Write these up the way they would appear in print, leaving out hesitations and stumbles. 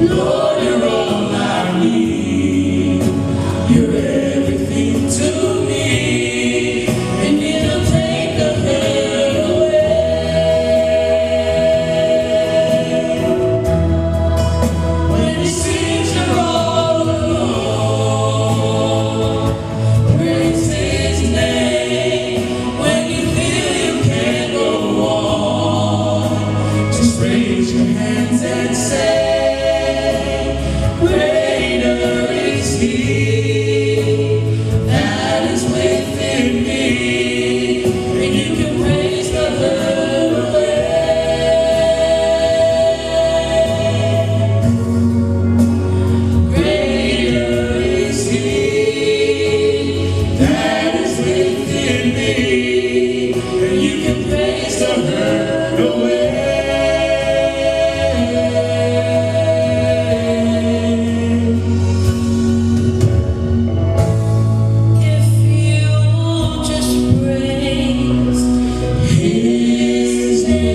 Lord, you're all I need. You're everything to me, and it'll take the hurt away. When it seems you're all alone, praise His name. When you feel you can't go on, just raise your hands and say, greater is He that is within me, and you can praise the hurt away. Greater is He that is within me, and you can praise the hurt away. If you just praise His name.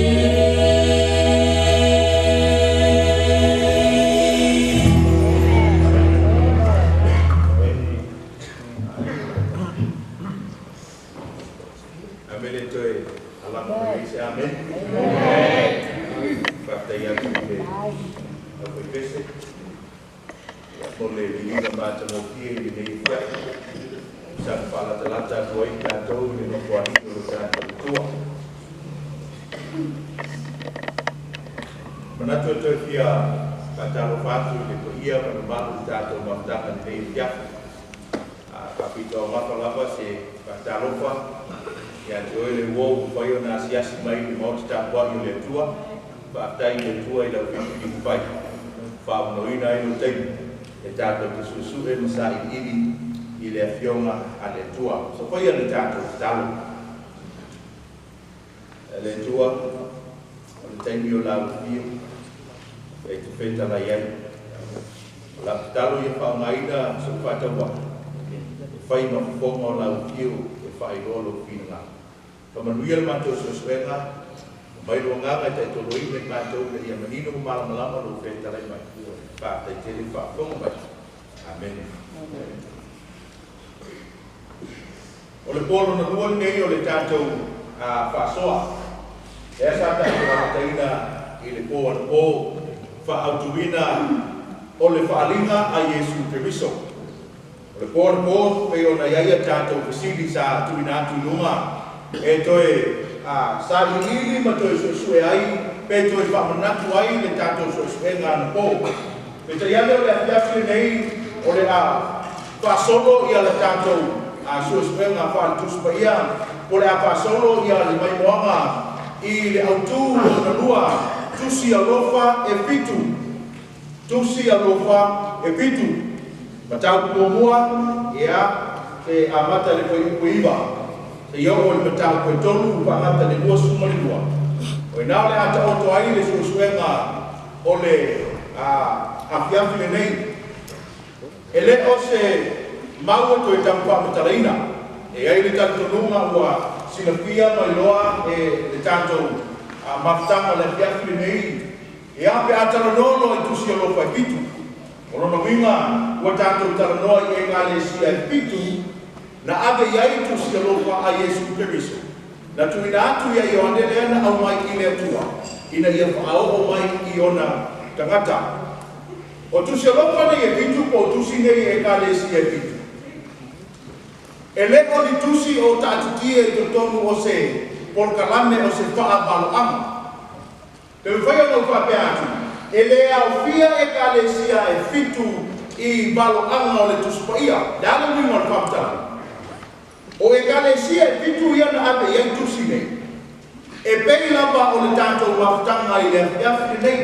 Amen. Allah mengucapkan amin. Fakta yang kita apa besok boleh dilihat macam okey ini dia. Sampai telata dua ikan tu di luar itu luar tua. Menato tu dia kata Fitu itu ia berbalu jatuh mata ini dia. Tapi tu mata lama si kata lupa. Ya joele wo fayo na siasi mai di mau sta kwa yo le tua ba tai le tua ila fi pai fa no ina ino tai e ta to susu e msa ili ile fiona ale tua so poi le ta to talo le tua le tai mio la fio e tu feta la yai la talo ye fa mai da so fa ta wa fai no fo mo la fio e fai golo fina Pemanuel mantu sesuenga, bayi longa kita itu loin mek mantu dia menino malam-malam lu feta lai mai. Pak tadi pak fong mai. Amin. Oleh polo na luon nei oleh tanto fasoa. Esa ta taina ile po fa autobina oleh falinga a Yesu Kristo. Oleh polo pe ona ya tanto visili sa tuina tu luma. Etoe sa ili matoi sosue ai petoe fa manatu ai le tato sosue ngana po peta yale le afiafile nei ole fa solo ia le tato sosue ngana fa tuspa ia ole fa solo ia le mai moanga i le autu na lua tusi alofa e fitu tusi alofa e fitu matau kumua ia te amata le kuiba yo o le tau ko tonu pa ngata le lua suma le lua o ina le ata o to ai le suenga o le afiafi le nei ele o se mau to tampa matalaina e ai le tanto numa wa sinafia mai loa e le tanto maftama le afiafi le nei e ape ata no e tu si lo fa pitu o no winga wa tanto tarano e Ekalesia pitu na ave yai tu si alofa a Yesu Kristo. Na tu ina atu ya Yohane lena au mai ile tua. Ina ia whaao o mai i ona tangata. O tu si alofa ne e Fitu po tu si ne e Ekalesia e Fitu. E leko ni tu si o tatutie e totonu o se porkalame o se wha baloama. Te whai o wha pe atu. E le au fia Ekalesia e Fitu i baloama o le tuspaia. Dala mi mon whamtala. O Ekalesia e Fitu ia na ave ia tusi nei. E pei lava o le tātou wafutanga i le afiafi nei.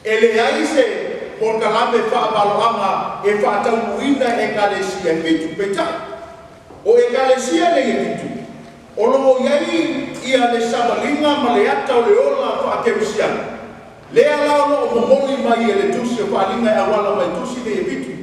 E le aise por kalame whaabaloanga e whaatau muina Ekalesia e Fitu petai. O Ekalesia nei e Fitu. O lomo iai ia le sabalinga ma le ata o le ola whaakemisiana. Lea lao o momoli mai e le tusi o whaalinga e awala mai tusi nei e Fitu.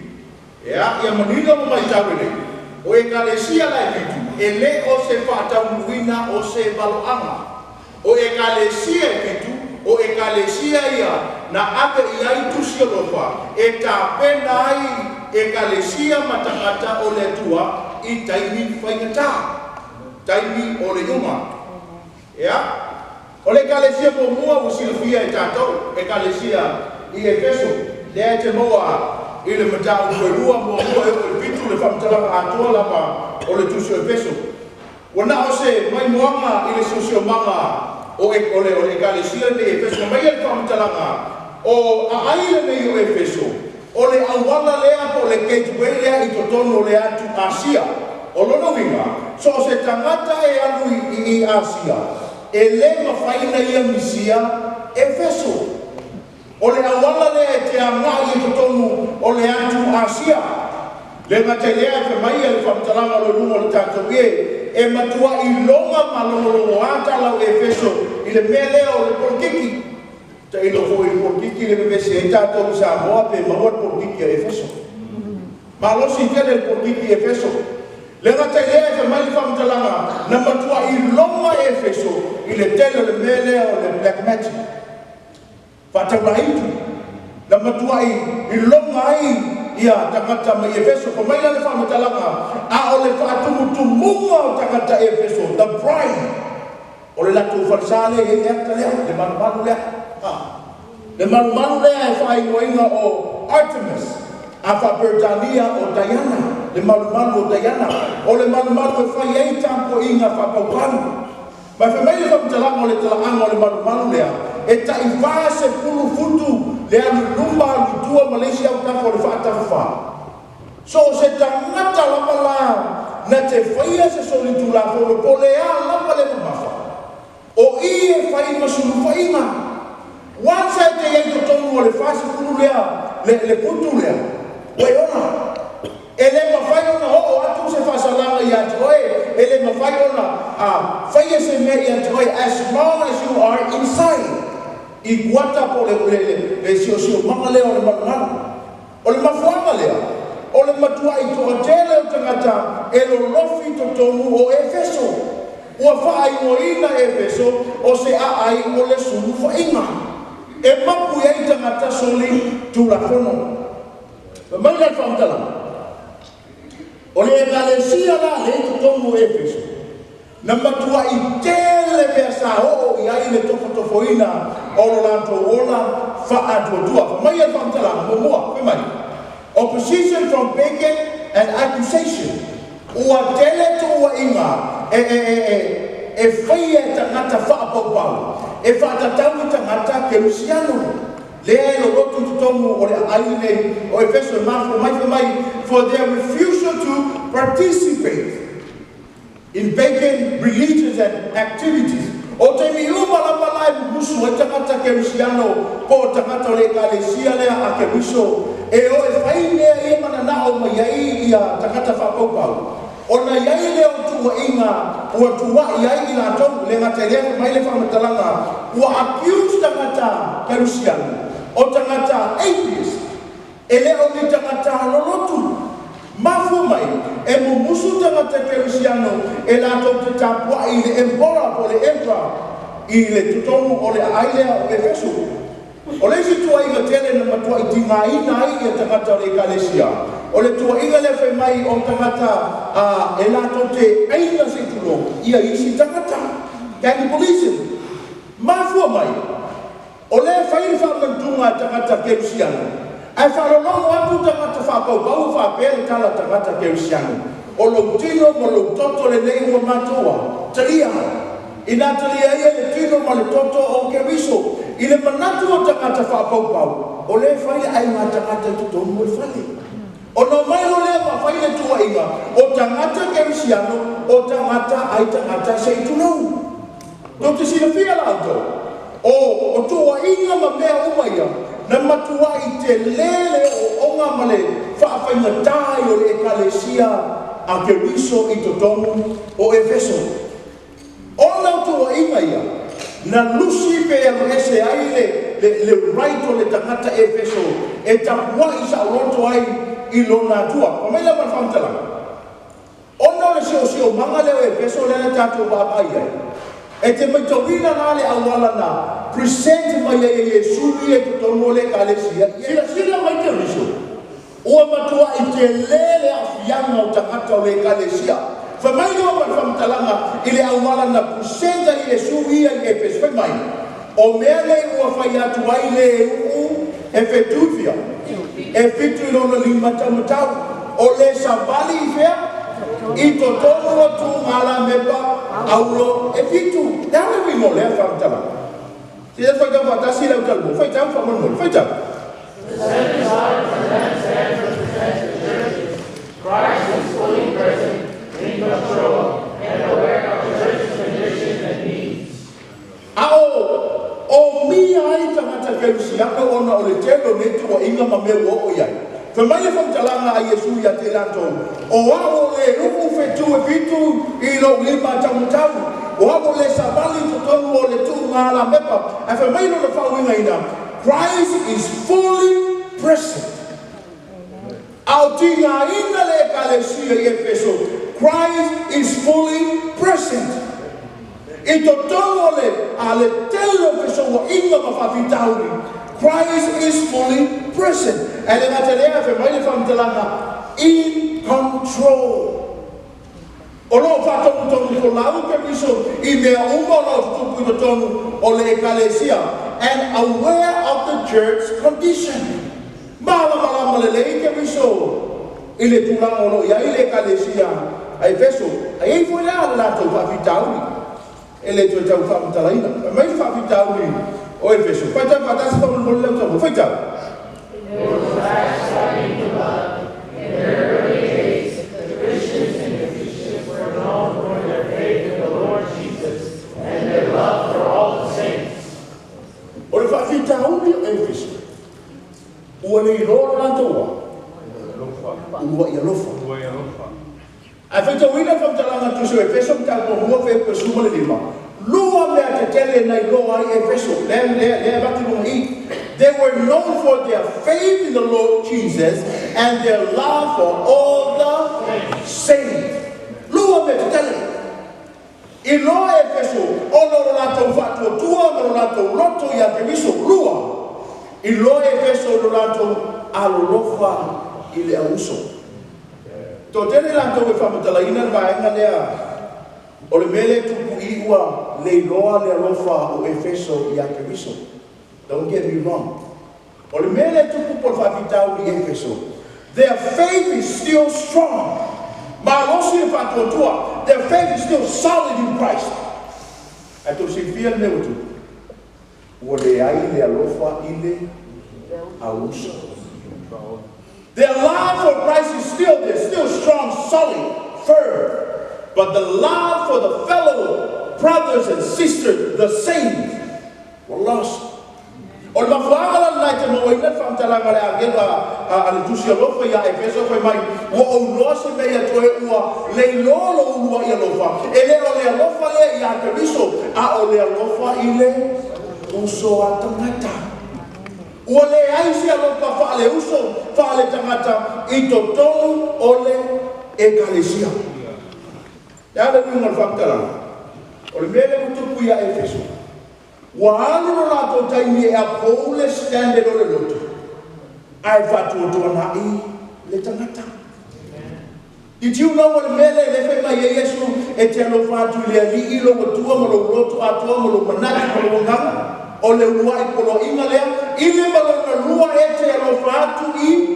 Ia manila mo mai tau nei. O Ekalesia la Fitu, e le o se whaatau muina o se baloanga. O Ekalesia Fitu, o Ekalesia ia na ake iai tusi o lofa e ta pena ai Ekalesia matakata o le tua i taimi whaingata taimi o le yuma o le Ekalesia mo mua o silafia e tātou Ekalesia i Efeso lea te moa i le matau kuerua mo mua e o le Fitu le whamtalanga atoa lapa o le tusi o Efeso wana o se mai moanga i le sosio manga o le Ekalesia le Efeso mai e whamtalanga o a aile nei o Efeso o le awala lea po le gateway lea i totono le atu Asia o lono winga so se tangata e alu i Asia e le mawhaina ia misia Efeso o le awala lea e te anga i totono o le atu Asia le ngate lea ke mai e le whamtalanga lo lungo le tātou e matua i longa malongo ata lau Efeso i le mea lea o le porkiki ta ilo foi porkiki le bebese e tātou sa moa pe maua porkiki a Efeso. Malo si tele porkiki Efeso. Le ngata lea te mai whamtalanga na matua i longa Efeso i le tele le mele o le black magic. Whataura itu. Na matua i longa ai ia tangata mai Efeso. Ko mai le whamtalanga a o le whaatumutumunga o tangata Efeso. The bride. O le latu wharsale e ea lea. Le manu lea. Le malu lea e whaingoinga o Artemis, a Bertania o Diana, le malu o Diana, o le malu e whai ei tampo inga whapaupanu. Ma whamai le whamtalanga o le talaanga o le malu lea, e ta i whaa se pulu futu le anu lumba anu tua Malaysia o tako le whaatawha. So se tangata lama la na te whaia se solitu la folo po le a lama le mamafa. O i e whai masulu whainga. Once I take to tomo le fasi kulu lea, le putu lea. Wai ona. Ele mawhai ona o atu se fasalanga i atu oe. Ele mawhai ona whaia se meri atu oe as long as you are inside. I guata po le sio manga lea o le manumanu. O le mafuanga lea. O le matua i toa tele o tangata e lo lofi to tomu o Efeso. Ua wha ingoina Efeso o se ai o le sulu whainga. E mapu e tangata soli tulafono. Mai le whamtalanga. O le Ekalesia la le tutongu Efeso. Na matua i tele mea sa o i ai le tofotofoina o lo lanto ola wha atua. Mai le whamtalanga. Momoa, mai. Opposition from pagan and accusation. Ua tele to ua inga. E whaia tangata whaapopau. E whaatatawi tangata ke Luciano. Lea lo rotu tutongu o le aile o Efeso mafu mai for their refusal to participate in pagan religions and activities. O te mi umalapalai musu e tangata ke Luciano po tangata o le Ekalesia lea a ke miso e o e whai lea e mananao mai ai ia tangata whaapopau. Ona iai leo tua inga, ua tua iai ina tau, le ngata lea mai le whamatalanga, ua accuse tangata Kerusiano, o tangata atheist, e leo ni tangata lolotu. Mafu mai, e mumusu tangata Kerusiano, e la tau te tapua i le empora po le emperor, i le tutongu o le ailea o Efeso. O le si tua inga tele na matua i tinga ina ai e tangata o le Ekalesia. O le tua inga le whai mai o tangata e lato te aina se tulo ia isi tangata. Cannibalism. Mafua mai. O le whai whamantunga tangata Kerusiano. Ai wharolongo atu tangata whapau whapere kala tangata Kerusiano. O lo tino mo lo toto le nei ua matua. Talia. Ina talia ia le tino mo le toto o Keriso. I le manatu o tangata whapau. O le whai ai ngā tangata tutomu e whai. O no mai o lea mawhai le tua inga, o tangata Kerusiano, o tangata ai tangata seitunau. No te sina whia lauto. O tua inga ma mea umaia, na matua i te lele o onga male whaawhainga tai o le Ekalesia a Keriso i totongu o Efeso. O nau tua inga ia, na lusi pe ese ai le right o le tangata Efeso, e tapua i sa roto ai i lona tua. O mai la man whamtalanga. Ono le sio manga leo Efeso le na tātou babai ai. E te mai tawina nga le awala na present mai e Yesu i e tono le Ekalesia. Sila mai te riso. Ua matua i te lele a fianga o tangata o le Ekalesia. Fa mai no pa famtalanga i le awala na present i Yesu i e Efes. Fa mai. O mea le ua fai atu ai le u e Fetuvia. E Fitu i lona lima tamatau. O le sabali i fea. I to tono tu ngala mepa aulo e Fitu. Dame mi mo le famtala. Si da fai ka tasi le utal mo. Fai tam fa mo. Fai tam. Christ is fully present, in control, and aware of the church's conditions and needs. O mi ai tangata kerusianga ona o le telo netu wa inga mameu o iai. Famaya famtalanga a Yesu ya te lanto. O wao le uku Fitu e Fitu i lo lima tamutamu. O wao le sabali tutonu o le tu ngala mepa. A famaya no le whauinga ina. Christ is fully present. Au tinga ina le Ekalesia i Efeso. Christ is fully present. I totono le telo Efeso wa inga mawhawhitauri. Christ is fully present. And in Atenea, in control. Olo fato tonu ko lau ke biso I mea uma lo tupu tonu o le Ekalesia and aware of the church condition. Mala le ke biso I le tulang ono ia I le Ekalesia ai Efeso ai foi la to fa vitauli. Ele to tau fa mtalaina. Mai fa vitauli o Efeso. Fai tau fatasi pa mo le tau. Fai tau. They were backsliding to love. In their early days, the Christians in Ephesus were known for their faith in the Lord Jesus and their love for all the saints. O le whawhitauri o Efeso. Ua nei rora lantoa. Ua ia lofa. A whaitawina whamtalanga tusi o Efeso mtau mo hua whepe suma le lima. Lua mea te tele nei loa I Efeso. Lea bati mo I. They were known for their faith in the Lord Jesus and their love for all the saints. Lua me te tele. I loa Efeso, ono lato whatua tua, ono lato loto ia periso, lua. I loa Efeso, ono lato alolofa I le auso. Tō tele lato e whamatalaina vaenga lea, o le mele tupu I ua le loa le alofa o Efeso ia periso. Don't get me wrong. O le mele tupu por whawhitau I Efeso. Their faith is still strong. Malosi e whatuatua. Their faith is still solid in Christ. Ato si fia le utu. O le ai le alofa I le auso. Their love for Christ is still there, still strong, solid, firm. But the love for the fellow brothers and sisters, the saints, were lost. O le mafuanga la te mo ina famtalanga le agela ale tusi alofa ia Efeso foi mai o losi me ia toe ua le lolo ua ia lofa ele o le alofa le ia Keriso a o le alofa I le uso a tangata o le aisi alofa fa le uso fa le tangata I totonu o le Ekalesia ya le winga famtalanga o le mele utupu ia Efeso Wahanu no lato taimi e a pole standard o le loto. Ai fatu o tuana I le tangata. Did you know what mele le fe mai Yesu e te alo fatu le ali ilo o tua mo lo loto a tua mo lo manati mo lo nganga o le ua I polo inga lea ile mo lo lua e te alo fatu I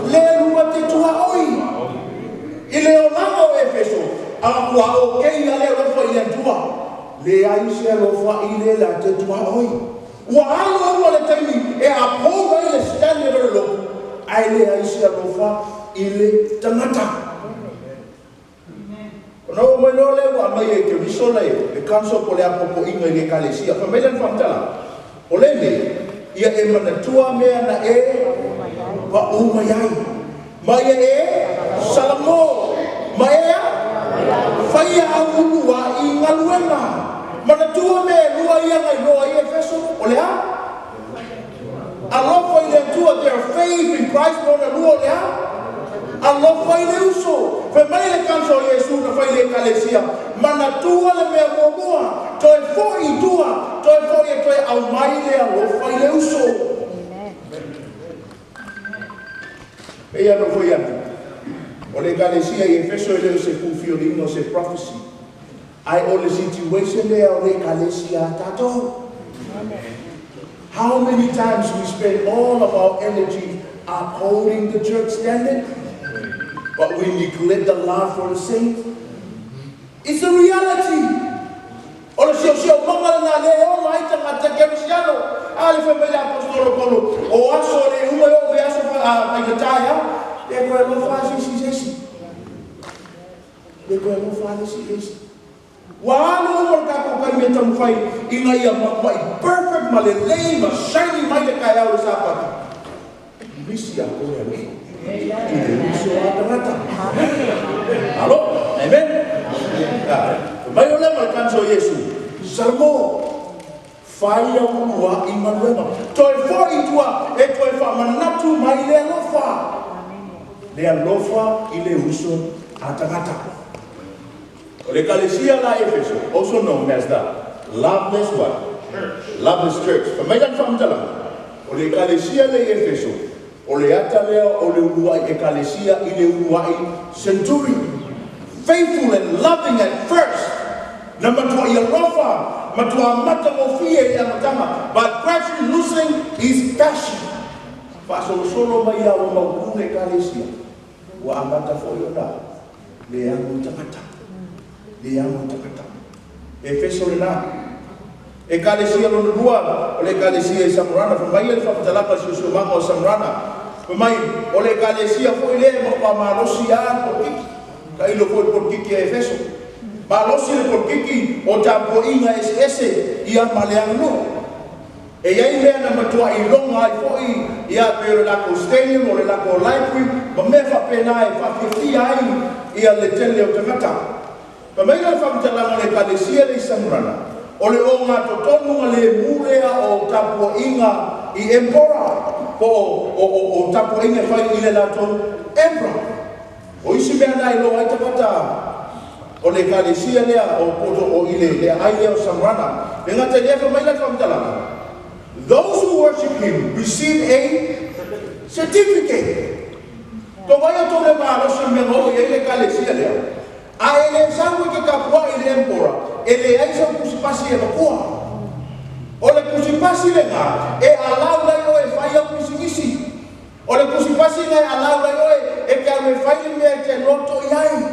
le lua te tua oi. Ile o langa o Efeso a kua o kei ale o fo I tua. Le aise alofa I le la te tua oi. Ua alo o le taimi e a pouga I le standard o le loku. Ai le aise alofa I le tangata. No mai no le wa mai e Keriso le e kanso po le apopo inga I le Ekalesia. Fa mai le famtala. O le ne ia e manatua mea na e wa uma iai. Mai e salamo. Mai e Fai a ulua I ngaluenga. Manatua me lua ia ngai loa I Efeso. O lea? Alofa I le tua their faith in Christ no na lua o lea? Alofa I le uso. Fe mai le kanso o Yesu na fai le Ekalesia. Manatua le mea momoa. fo I tua, toi fo I toi au mai le alofa I le uso. E ano fo ia. O le Ekalesia I Efeso I le se fulfilling o se prophecy. Ai o le situation le o le Ekalesia tato. How many times we spend all of our energy upholding the church standard, but we neglect the love for the saints? It's a reality. O le sio manga na le o mai tangata Ekalesia ale família apostolo Paulo o aso le uma o ve aso a Italia le ko lo fa si le ko lo fa si Wano mo ka ko kan metang fai ina ia mai perfect malelei ma shiny mai le kaya o sapa bisia ko ya ni ide so atarata alo amen mai ole mal kanso Yesu salmo fai ya ulua imalema toi foi tua e toi fa manatu mai le lofa ile uso atarata. The Ekalesia la Efeso, also known as the Loveless what? Loveless Church. Pamayan famtalang. O le Ekalesia le Efeso, o le atalea o le uruai Ekalesia I le uruai centurion. Faithful and loving at first. Na matua I alofa, matua mata mo fie I amatama, but gradually losing his passion. Fasolo maya o maukune Ekalesia. Wa amata fo yona. Le angu tamata. Dia mencatat. Efeso lena. Ekalesia lo dua, oleh Ekalesia Samrana, pemain fa talaka susu mango Samrana. Pemain oleh Ekalesia fo ile mo malosia porkiki. Kai lo fo porkiki Efeso. Malosia porkiki o tapo inga SS ia maleang no. E ia ile na matua I longa I fo ia pero la stadium o la library, ma fa pena e fa fia ia le tele o tamata. Pamaina famtalanga le Ekalesia le Samrana. O le o ngā totonu le murea o tapo inga I empora. O tapo inga whai I le lato emperor. O isi mea nai lo ai tapata. O le Ekalesia lea o poto o ile le aile o Samrana. Le ngata lea pamaina famtalanga. Those who worship him receive a certificate. To vaya to le malo sa mea o le Ekalesia lea. A ele sangue que capua ele empora, ele aí são kusipasi evacua. Olha kusipasi lenga, e a laura eu e fai a kusingisi. Olha kusipasi lenga a laura eu e que a me fai me que loto iai.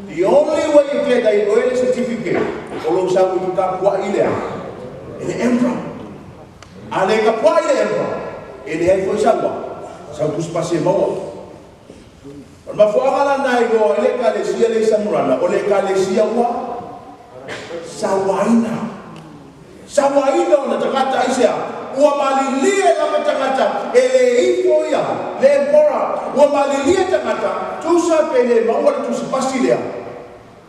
The only way you get a royal certificate, olha sangue que capua ele empora. Ale capua ele empora, ele aí foi salva. São kusipasi mau. Ma fuanga na ilo ele Ekalesia le Samrana, ole Ekalesia wa sawaina ona takata isia wa malilie la takata ele ifo ya le bora wa malilie takata tusa pele ma wa tusi pasilia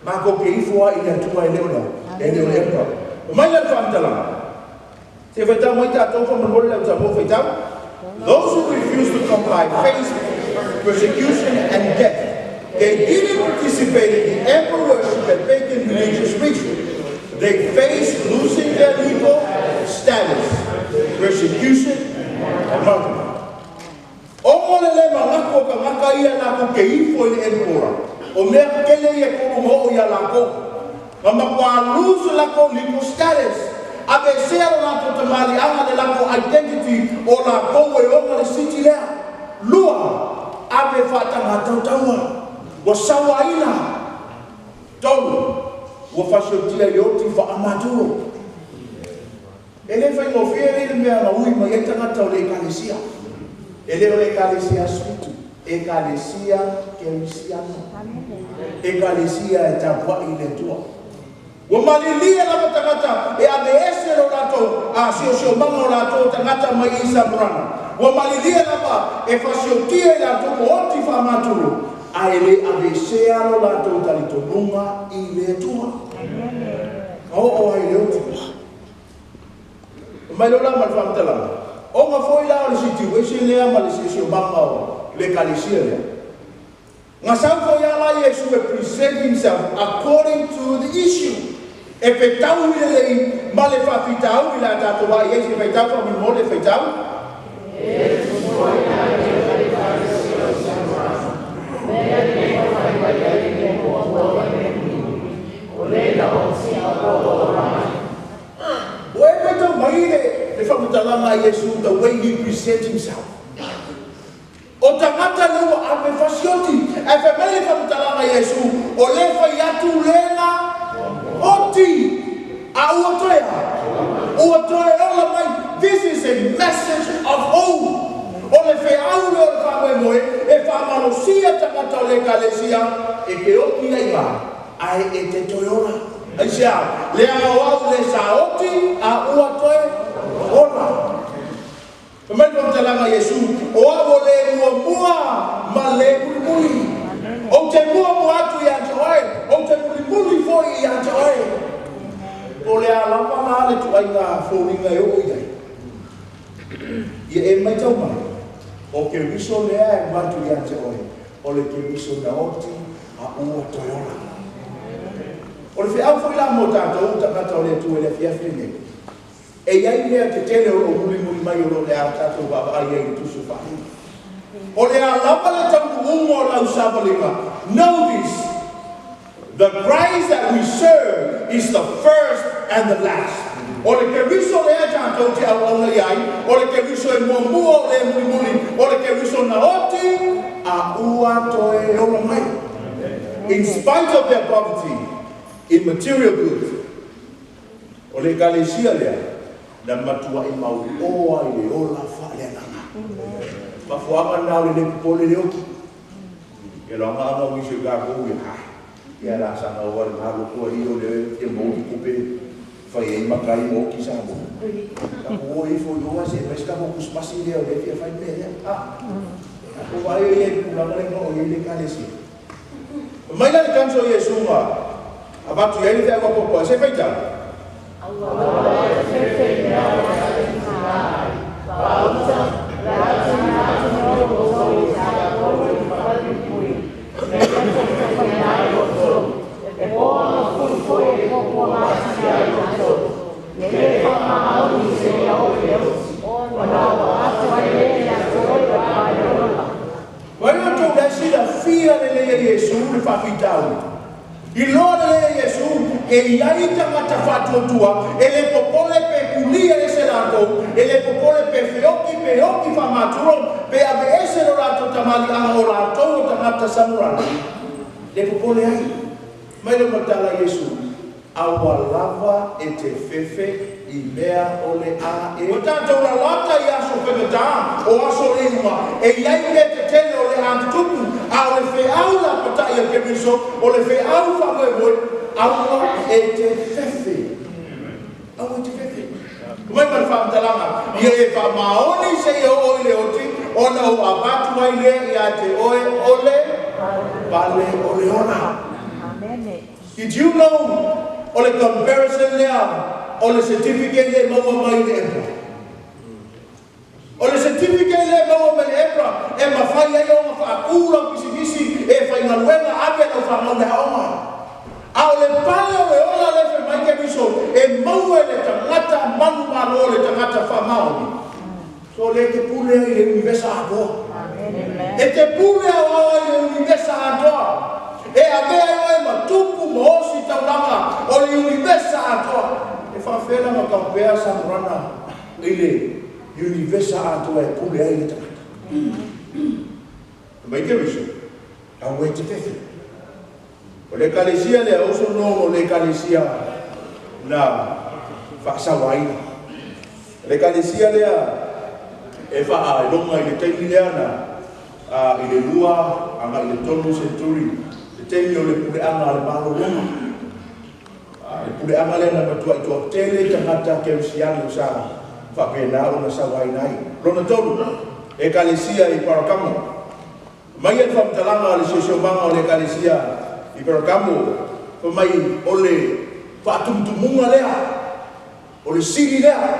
ma ko ke ifo ina tua ele ona ele empora ma ina famtala se feta moita to fa mo le ta mo feta. Those who refuse to comply face persecution and death. They didn't participate in the emperor worship and pagan religious ritual. They face losing their legal status, persecution, and martyrdom. Omolele mangako ka makaia na ko keifo ile emperor. O mea kele ye ko mo ya lako. Mama kwa lose lako legal status. Abe sero na to tamali anga de lako identity o la ko e o le city lea. Lua abe fata matatawa. Wa sawaina. Tolu. Wa fashotia yoti fa amaduro. Ele fa ngofia ile mea na ui ma yeta ngata le Ekalesia. Ele le Ekalesia Fitu. Ekalesia Kelsiano. Ekalesia etapwa ile tua. Wamalilia la matangata e abese lo lato a sio mama lato tangata mai Samrana. Wamalilia la ba e fasiotia la to oti fa maturu. Aile abese lo lato talito lunga ile tua. O ai le tua. Mai lo la mal famtala. O ma foi la o situation le ama le sio mama le Ekalesia le. Ngasampo ya la Yesu present himself according to the issue. E petau i lei, ma le whawhitau i la tātou wa i eisi petau pa mi mo le petau. Oe petau mai le whamutalanga a Yesu, the way he presents himself. O tangata lua ame fasioti, e whamele whamutalanga a Yesu, o le whai atu lena, oti, a uatoea, uatoea ola mai. This is a message of hope. O le wheau leo le whamoe moe, e whamanosia tangata o le Ekalesia, e ke oki ai ma, ai e te toiona. Ai sea, le angawau le saoti, a uatoea ola. Pemai whamutalanga Yesu, o awo le mua ma le mulimuli. O te mua atu i ante oe, o te mulimuli foi i ante oe. O le alama na le tu ai ngā fōringa e o iai. Ia e mai tau mai, o ke riso lea e matu i ante oe, o le ke riso na oti a ua toiona. O le whiau fwoi la mo tātou, tangata o le tu e le whiawhine. E iai mea te tele o muli mai o lo le a tātou baba ai e tusu whahi. O le alama le tau ungo o lau sabalinga. Notice, the Christ that we serve is the first and the last. O le ke riso le a tātou te awauna iai, o le ke riso e mua o le muli, o le ke riso na oti, a ua toe ola mai. In spite of their poverty, in material goods, o le Ekalesia lea, na matua i mau oa i le ola whaaleananga. Mafuanga nao le pole le oki. E lo anga anga wiso i kako i ha. Ia la sanga o wale mahalo kua i o le e mōki kupe. Whai e makai mōki sango. Kako o e fo i oa se, mas kako kuspasi lea o le fia whai me lea. Kako vai e e kulanga le no o i le Ekalesia. Maila le kanso i e sunga. Abatu i e le fea wapopoa. Se whaita? I lora le Yesu e iai tangata whatuatua e le popole pe kulia e se rato e le popole pe feoki whamaturo pe ave e se rato tamali anga o rato o tangata samurana le popole ai mai le matala Yesu awa lava e te fefe i mea o le a e o tanto la lata i aso whenata o aso reuma e iai me te tene o le antuku a o le whiau la patai a kemiso o le whiau whamoe awa e te fefe awa e te fefe kumai man whamtalanga ia e whamaoni se i o i le oti ona o abatu mai le i a te oe ole pale o le ona. Did you know o le comparison lea o le certificate le maua mai le epra. O le certificate le maua mai le epra e mawhai ai o whaakura kisi e whaingaluenga ape na whamau le haonga. A o le pale o le ola lefe mai ke miso e maua le tangata manu mano le tangata whamau. So le te pule ai le univesa atoa. E te pule ai le univesa atoa. E a mea e matupu moosi taulanga o le univesa atoa. E whawhela ma kaupea samurana i le univesa atoa e pule ai le tangata. Mai ke miso, au e te fefe. O le Ekalesia le auso no o le Ekalesia na whaasawaina. Le Ekalesia lea e wha a longa i le teimi lea na i le lua anga i le tonu centuri. Le teimi o le pule anga le malo longa. Le pule anga lea na matua i toa tele tangata kerisiani usanga. Whapena o na sawainai. Lona tonu, Ekalesia i Parakamo. Mai e whamtalanga o le sosiomanga o le Ekalesia i Parakamo. Mai o le whatumtumunga lea. O le siri lea.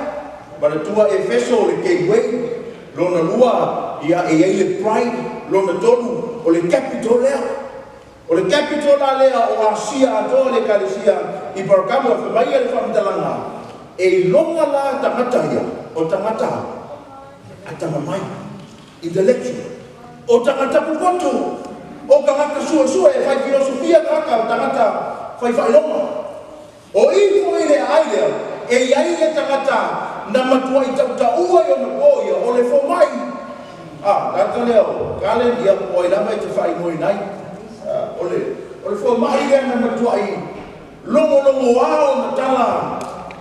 Mana tua e feso o le gateway. Lona lua ia e ai le pride. Lona tonu o le capital lea. O le capital lea o Asia atoa le Ekalesia i parakamu e whamai e le whamtalanga e longa la tangata ia o tangata a tamamai intellectual o tangata pukoto o kangata sua e whai filosofia kaka o tangata whai whailonga o i fo i le ailea e iai le tangata na matua i tautaua i ona poia o le whamai kata leo kale ia po i lama i te whai moi nai o le whamai le na matua i longo ao na tala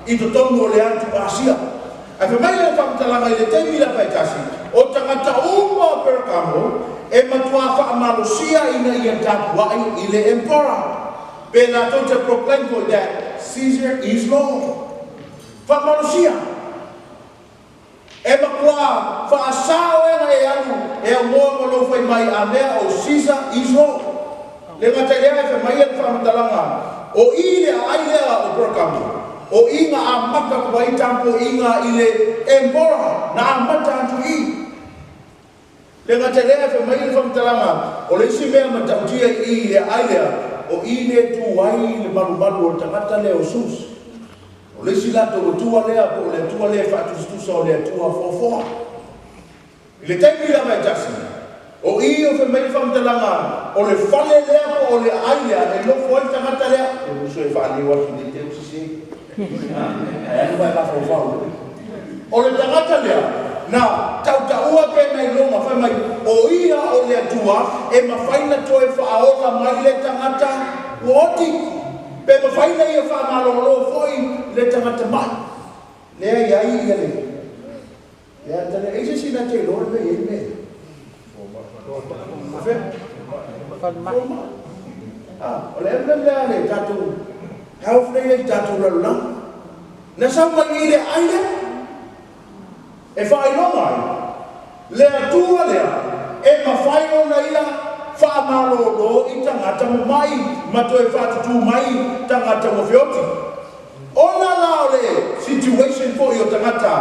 i to tongu o le atu Asia. A whamai le whamtalanga i le teimi la paitasi, o tangata uma o Perakamo, e matua whaamalosia ina i a tapuai i le emperor. Pe la to proclaim for that Caesar is Lord. Whaamalosia. E makua whaasao e anu, e a moa molo whai mai a mea o Caesar is Lord. Le ngata lea e whamai le whamtalanga, o i le ailea o Perakamo. O inga a maka kwa i tampo inga i le embora na a mata atu i. Le ngata lea fe mai le whamtalanga o le isi mea matautia i le ailea o i le tuai le maru o tangata lea o sus. O le isi lato o tua lea po le tua lea whaatustusa o le tua fofoa. I le taimi la mai tasi. O i o fe mai le whamtalanga o le fale lea po o le ailea e lo foi tangata lea. E muso e whaani waki ni te usisi. O le tangata lea na tautaua pe mai longa whai mai o ia o le atua e mawhaina toe whaola mai le tangata uoti pe mawhaina ia whamalolo foi le tangata mai lea iai ia le lea tane eise sina te lor me e me o le lea le tatu health lea i tatu lalang na sama i le aile e whailonga le atua lea e mawhailona ia whaamalolo i tangata mai mato e whatutu mai tangata mo whioti ona lao le situation po i o tangata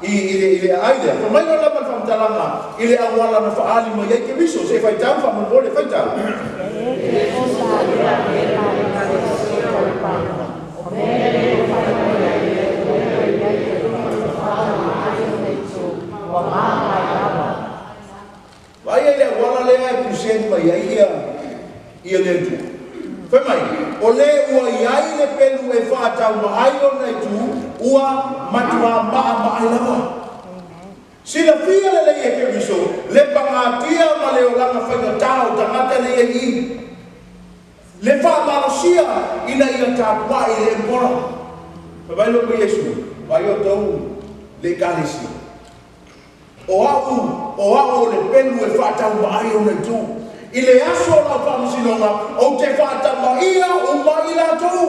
i le aile ko mai no lama whamtalanga i le awala na whaali mo iei ke miso se whaitau whamamole whaitau vai ele agora le é presente vai aí ia lentu foi mai o le ua iai le pelu e whaatau ma ai o nei tu ua matua maa lava sila fia le e ke miso le pangatia ma le olanga whaingatau tangata le e i le whaamalosia ina ia tāpua i le mpora vai lo pe Yesu vai o tau le Ekalesia o au le pelu e whaatau mai o nei tu i le aso la whamasinonga o te whaatau mai o mai la tau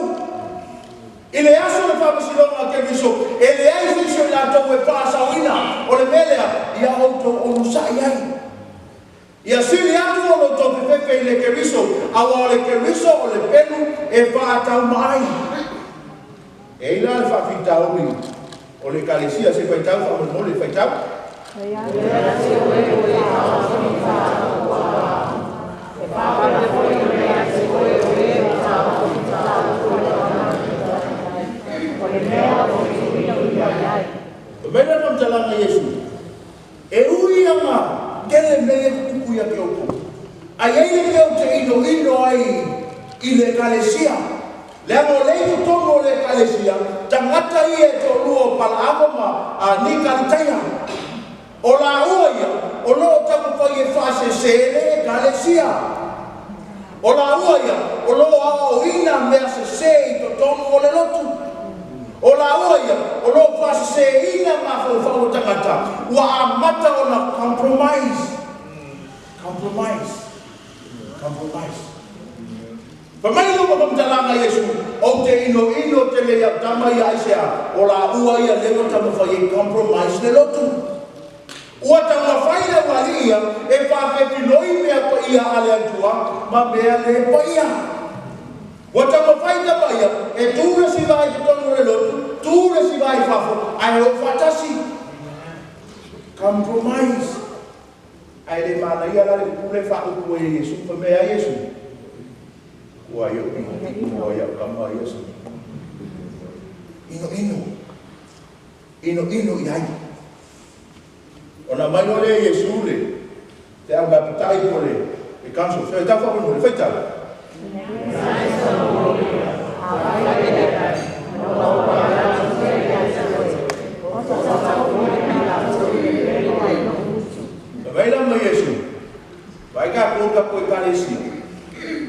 i le aso le whamasinonga ke miso e le ai fisio la tau e whaasawina o le melea ia o to o nusai ai ia sili atu o lo to pepe le ke miso awa le ke miso o le pelu e whaatau mai e ila le whawhitau mi o le Ekalesia se whaitau whamamo le whaitau Mena nam talanga Yesu e ui anga kele mele kuku ya kioko ai ele keo te ino ai i le Ekalesia le amo leitu tono le Ekalesia tangata i e to luo pala ama a ni kantaya o la uia o lo tapu pai e fase se le Ekalesia o la uia o lo ao ina mea se i to tono o le lotu o la uia o lo fase se ina ma fo tangata wa amata o na compromise Pamai lo ko mtalanga Yesu o te ino te le ya tama ya Asia o la ua ia le mo tama fa ye compromise le lotu ua tama faina walia e fa fe pinoi me ko ia ale atua ma be ale pa ia ua tama faina pa ia e tu re si vai to no le lotu tu re si vai fa fo ai o fatasi compromise ai le mana ia la le pule fa o Yesu pa me a Yesu Wah, yuk, wah, ya, kamu Yesus. ino iai. Ona mai no le Yesu le, te au baptai po le, e kanso, so e tafa mo le faitala. Vai lá no Yesu, vai cá coloca po Ekalesia.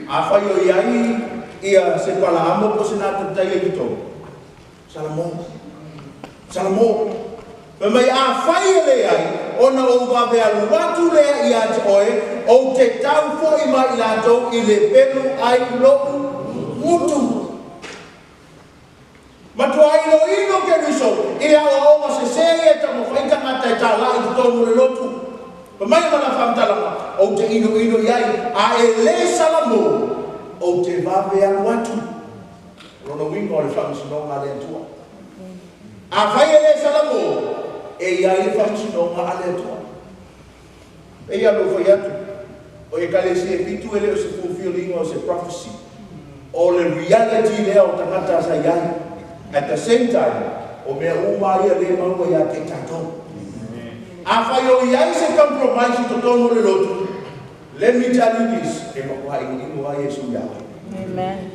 A fai o iai ia se pala amo po se nata tai e to. Salamo. Mai a fai le ai ona o va be alu watu le ia oe o te tau fo i mai la to i le pelu ai lo mutu. Matua ino ke riso ia o ma se se ta mo fai ta mata ta la i to mo le lotu. Mai mana famtala o te ino iai a ele salamo o te va be alu watu. Rono wingo le famsi no ngale tua. A fai ele salamo e ia i famsi no ngale tua. E ia lo foi atu. O Ekalesia Fitu ele o se fulfilling o se prophecy. O le reality le o tangata sa iai. At the same time, o mea uma ia le maua ia te tatou. A fai o iai se compromise to tono le lotu. Let me tell you this. E makua inu a Yesu Yahweh. Amen.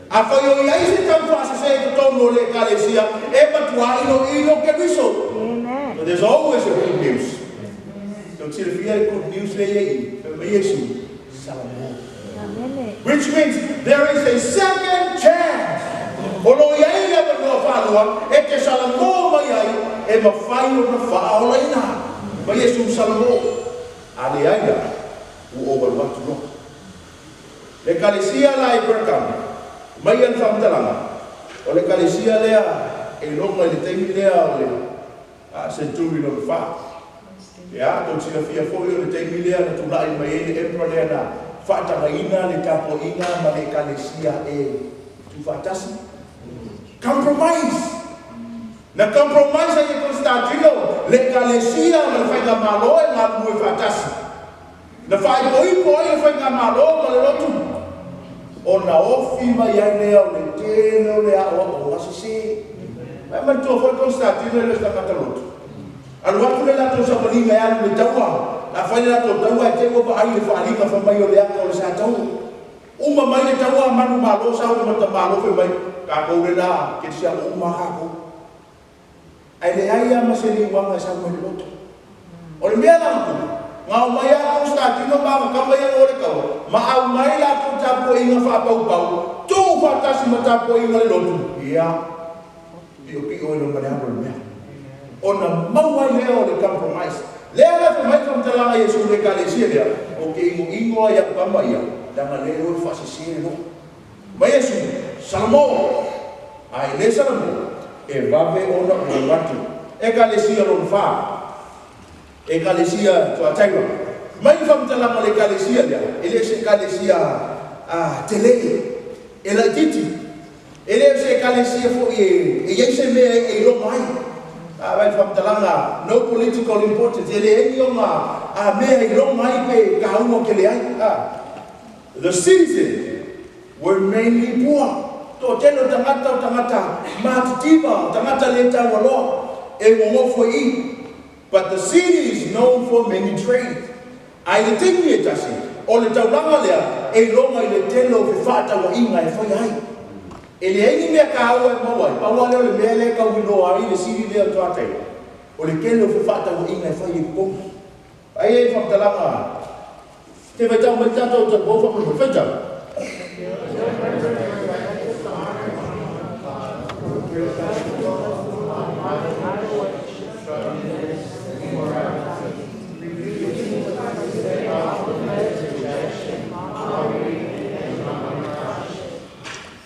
A fai o iai se compromise se to tono le Ekalesia. E matua ino ke riso. Amen. So there's always a good news. So tira fia good news le iei. Pe Yesu. Salamo. Which means there is a second chance. Ono iai le no falua e te salamo mai ai e mafai o na faola ina. Ma Yesu salamo. Ale ai o watu no. Le Ekalesia la Ibrahim. Mai an famtalanga. O le Ekalesia lea e longa le teimi lea o le centurion of the fa. Ya, to tira fia foi o le teimi lea na tulai mai ele emperor lea na fatagaina le tapoina ma le Ekalesia e tu fatasi. Compromise. Na compromise ai Constantino, le Ekalesia na fai nga malo e nga mue fatasi. Na fai poi e fai nga malo ma le lotu. O na ofi mai ai lea o le tene o le a o asisi. Mai man tua foi Constantino le sta katalotu. Alu atu le lato sa malinga e alu le taua. Na fai le lato taua e tengo pa ai le whaalinga fa mai o le aka o le sa taua. Uma mai le taua manu malo sa o le mata malo fe mai. Kako le la, ke sia uma kako. Ai le ai ama se li wanga sa mo le loto. O le mea lanku, nga o mai a Constantino ma kamba ia o le kau. Ma au mai la ko tapo inga fa pau pau. Tu fatasi ma tapo inga le loto. Ia. Pio o le mane amo le mea. Ona maua i leo le compromise. Lea la fe mai famtalanga Yesu le Ekalesia lea. O ke ingo ia kamba ia. Danga leo e fasisi no. Ma Yesu, salamo. Ai le salamo. E vave ona o watu. Ekalesia lon fa. Ekalesia to ataiwa. Mai famtalanga le Ekalesia lea. Ele se Ekalesia tele. Ela titi. Ele se Ekalesia fo e se me e lo mai. Vai famtalanga no political importance. Ele e nga me e lo mai pe ka umo ke le ai. The citizens were mainly poor. To teno tangata matitiva, tangata leta walo, e ngofo I. But the city is known for many trades. Ai le tingi e tasi, o le taulanga lea, e longa I le telo fe fata wa inga e foi ai. E le engi mea ka aua e mawai, paua leo le mea le ka wino ai le city lea tuatei. O le telo fe fata wa inga e foi e kukongu. Ai e whaktalanga, te vai tau mai tatou te bofa mo vai tau.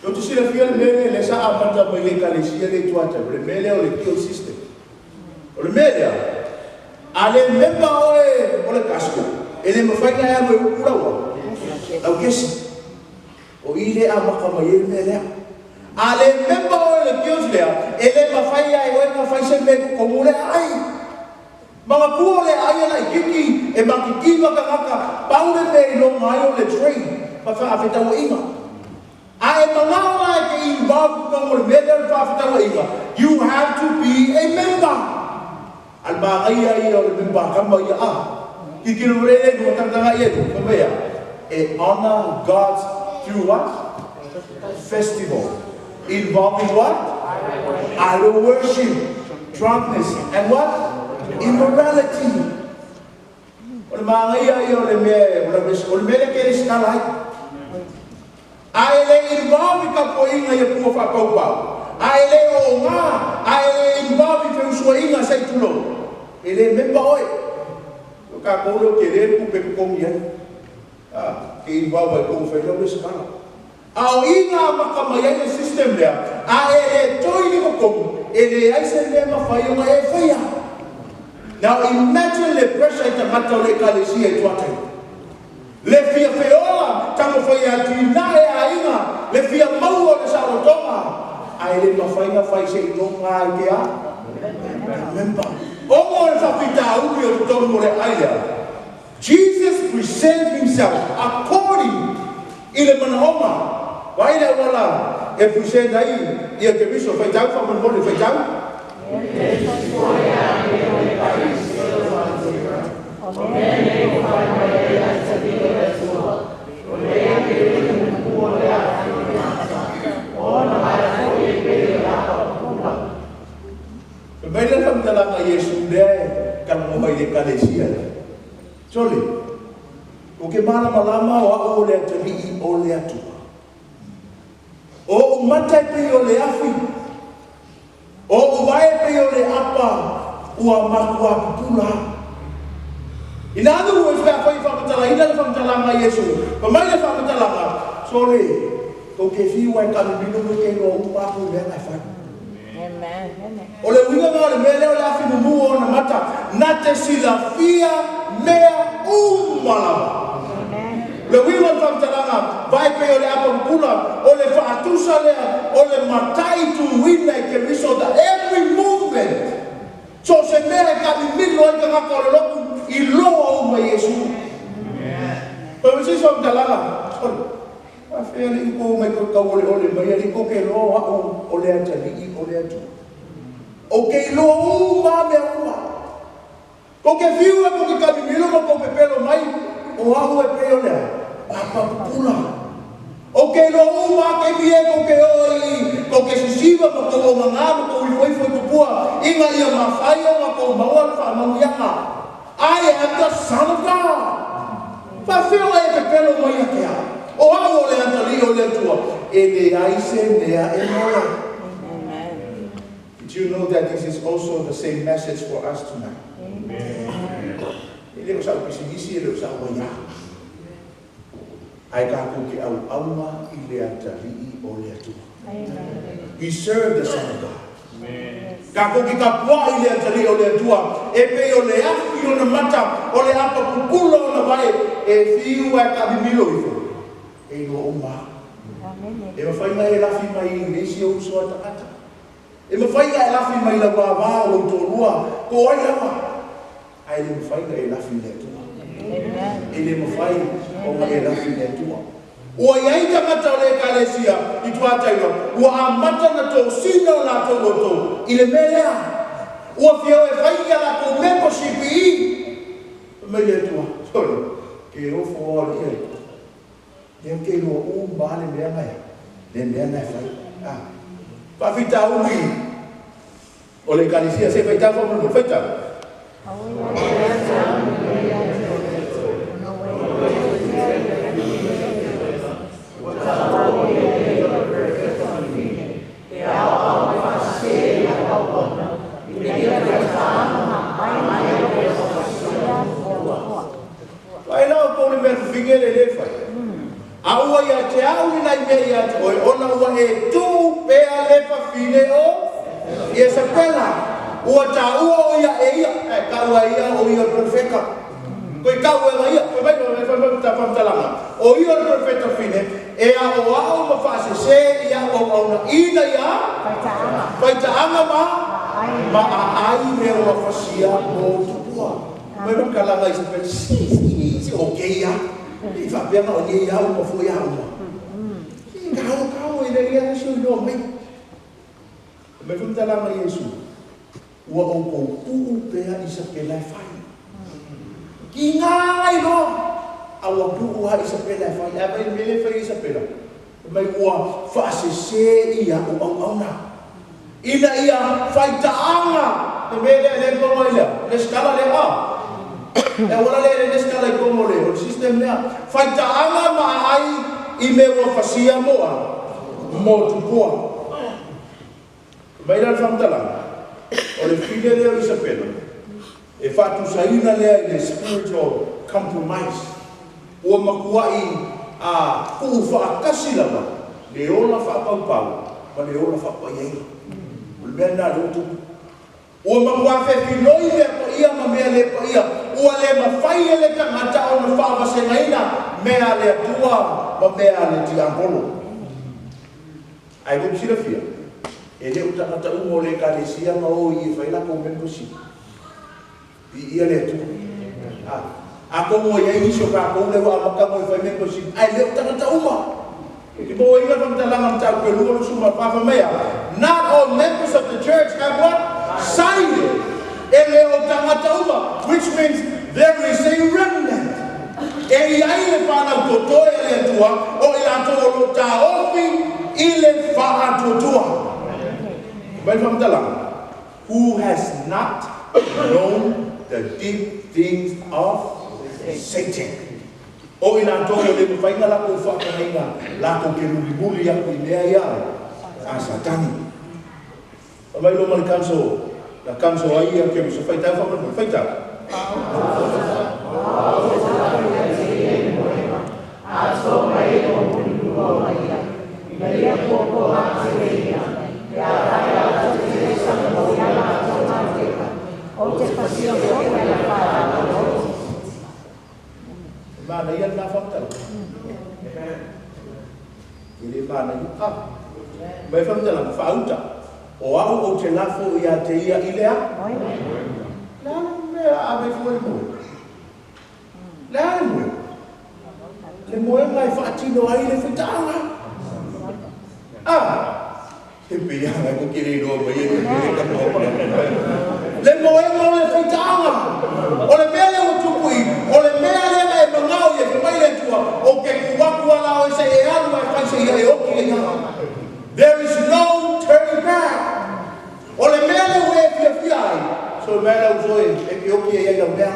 Eu te sira fia le mele le sa amanta mai le Ekalesia le tuata, le mele o le kio system. O le mele ale memba o le kasko. Ele me fai nga mo urawa. Au kesi. O ile a maka mai le mele. Ale memba o le kio lea, ele me fai ai o me fai se me ko mole ai. Mga kuo le ai la kiki e makikiva ka ngaka. Paule me no mai o le train. Pa fa afeta o inga. A Ai mangala ke involved ko mo medal pafta wa inga. You have to be a member. Al bagaya ia o member kama ia a. Ikilurele ko tanga ia ko mea. Honor God through what? Festival. Involving what? Idol worship, drunkenness, and what? Immorality. Ole mga iya ole me le kere skalai. Ai le involve ka ko inga ia pu fa pau pau. Ai le o nga, ai le involve fe usua inga sai tulo. Ele memba oi. O ka ko lo kere pu pe ko mia. Ke involve ko fe lo skala. Au inga makamaya le system there. Ai le toi ni ko ele ai se le ma fa yo e fa ya. Now imagine the pressure that matter le Ekalesia tuate. Le fia feola tango foi a tina e ainga le fia mau le sarotonga. Ai le mafainga fai se tonga ke a. Remember. Omo le fapita ubi o tomo le aia. Jesus present himself according ile manoma. Vai le wala e present ai ia ke viso fai tau fa mon le fai tau. Kembali dalam Yesus dia kalau mau Ekalesia. Sorry. Oke malam-malam wa oleh teri oleh tu. O mata pe oleh afi. O vai pe oleh apa? Ua makua pula. In other words, we are going to talanga Yesus. Pemain fa talanga. Sorry. Oke fi wa kan binu ke no upa ko le na fa. Amen. Ole winga ngale mele ole afi mu ona mata. Nate sila fia mea umala. Le winga fa talanga. Vai pe ole apa pula. Ole fa atusa le ole matai tu winna ke riso da every movement. So se mea ka mi lo ka ka lo ilo uma Yesu. Pero si so talanga. Afeli ko mai ko ole mai ali ko ke lo wa ole atali ole atu. Okay lo uma me uma. Ko ke fiu ko ke ka mi lo ko pe pelo mai o ahu e pe ole. Apa pula. Okay lo uma ke vie ko ke sisiva ko mangama ko foi ko pua. Inga ia mafaia ko mawa fa mangianga. I am the Son of God. Fafio e pelo mai akia. O amo le antali o le tua. Ele aise nea emola. Amen. Did you know that this is also the same message for us tonight? Amen. Ele usau pisidisi, ele usau waya. Ai ka ku ki au auma i le antali o le tua. Amen. We serve the Son of God. Kako ki ka pua i le antali o le tua. E pe o le afi o na mata. O le apa pupula o na vai. E fiu e ka bimilo i fu. E lo oma. E ma fai mai lafi mai nesi o so ata. E ma fai mai lafi mai la baba o to rua. Ko ai ama. Ai le ma fai mai lafi le tua. Amen. E le ma fai o mai lafi le tua. Ua iai tangata o le Ekalesia i tuata ina. Ua amata na tō sina na tō roto. I le melea. Ua whiau e whainga la tō membership i. Mei le tua. Sorry. Ke ofo o li e. Ia ke lo umba le mea mai. Le mea mai whai. Whawhita umi. O le Ekalesia se whaita whamu. Whaita. Vai lá o pole mer finge le fai. Aua ia te au ni nai me ia te oi ona ua e tu pe a le fa fine o ia sa pela. Ua ta ua o ia e ia e ka ua ia o ia perfecta. Koi ka ua ia ko vai no fa ta fa talanga. O ia perfecta fine e a o au ma fa se ia o ona ina ia vai ta ama ma ai me o fa sia o tua. Pero kalanga is per si okay ya. Ifa pena o ia o foi a uma. Ka le ia Yesu no mai. Me whamtalanga Yesu. Ua o kou puu pea isa pelai whai. Ki ngai no. Awa puu ha isa pelai whai. Awa mele whai isa pelai. Mai ua whaasese ia o au na. Ina ia whai taanga. Te mele le kongo ia. Le skala le a. E wala le skala i kongo le. O system lea. Whai taanga ma ai i me ua whasia moa. Mo tupua. Mai lan whamtalanga. O le file leo Isabella, e whatu saina lea i le spiritual compromise. Ua makuai a kuu whaakasi lama, le ola whapaupau, ma le ola whapaiei. O le mea nā rotu. Ua makua whewhinoi lea pa ia ma mea le pa ia. Ua le mawhai e le tangata o na whawasengaina, mea le atua ma mea le tiangolo. Ai kuku sira fia. E leo tangata ungo le Ekalesia ma o i whaila ko membership. I ia le tu. A kongo ia iso ka kongo le wa maka mo i whai membership. Ai leo tangata ungo. E ki mo inga whamtalanga mtau pe lua suma whafa mea. Not all members of the church have what? Signed it. E leo tangata ungo. Which means there is a remnant. E iai le whanau totoe le tua. O i la tolo ta ofi i le wha totoa. Who has not known the deep things of Satan? O ina toa le mawhainga lako whakainga, lako ke rulibuli ako i mea ia, a satani. Amai lo mali kanso, la kanso ai a ke misa whaitau whakainga, whaitau. Aso mai o mulu o mai ia, i ia koko a se ia. Mana ia na fakta. Ini mana ia? Mai fakta la fauta. O au o te lafo ia te ia ilea. La me ave foi mo. La mo. Le mo mai fatino ai le fitanga. Te pia ngai ko kiri ro mai e le mo le fitanga. O le mele o tupui, o le mele e mangau e ke mai le tua, o ke kuakua lao e se e anu mai whai se ia e oki e ia. There is no turning back. O le mele o e fia fia ai, so le mele o zoe e ke oki e ia i mea.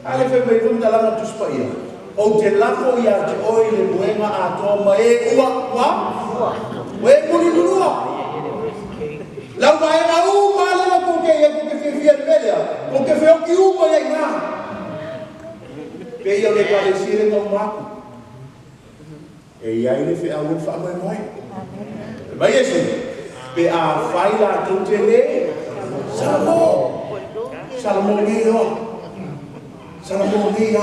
Ale fe mei whamtalanga tuspa ia. O te lafo ia te oi le muenga a toa ma e ua ua. O e muni lulua. Lau mai na uma le ko ke ia ko ke fia melea, ko ke fia ki uma ia ina. Pe ia le Ekalesia le ngau maku. E ia le fia au fa mai mai. Mai Yesu. Pe a faila tu te le Salamo. Salamo ni no. Salamo ni ya.